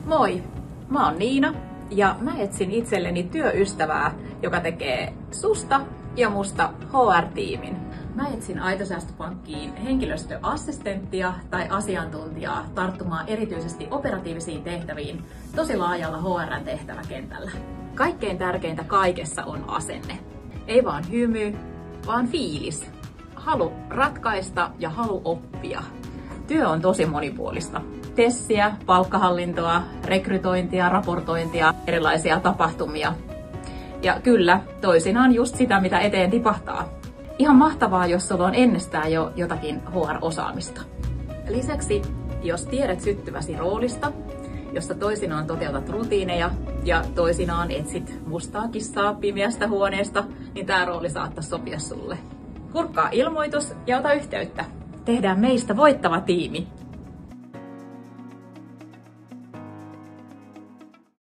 Moi, mä oon Niina ja mä etsin itselleni työystävää, joka tekee susta ja musta HR-tiimin. Mä etsin Aitosäästöpankkiin henkilöstöassistenttia tai asiantuntijaa tarttumaan erityisesti operatiivisiin tehtäviin tosi laajalla HR-tehtäväkentällä. Kaikkein tärkeintä kaikessa on asenne. Ei vaan hymy, vaan fiilis. Halu ratkaista ja halu oppia. Työ on tosi monipuolista. Tessiä, palkkahallintoa, rekrytointia, raportointia, erilaisia tapahtumia. Ja kyllä, toisinaan just sitä, mitä eteen tipahtaa. Ihan mahtavaa, jos sulla on ennestään jo jotakin HR-osaamista. Lisäksi, jos tiedät syttyväsi roolista, jossa toisinaan toteutat rutiineja ja toisinaan etsit mustaa kissaa pimeästä huoneesta, niin tämä rooli saattaisi sopia sulle. Kurkkaa ilmoitus ja ota yhteyttä. Tehdään meistä voittava tiimi.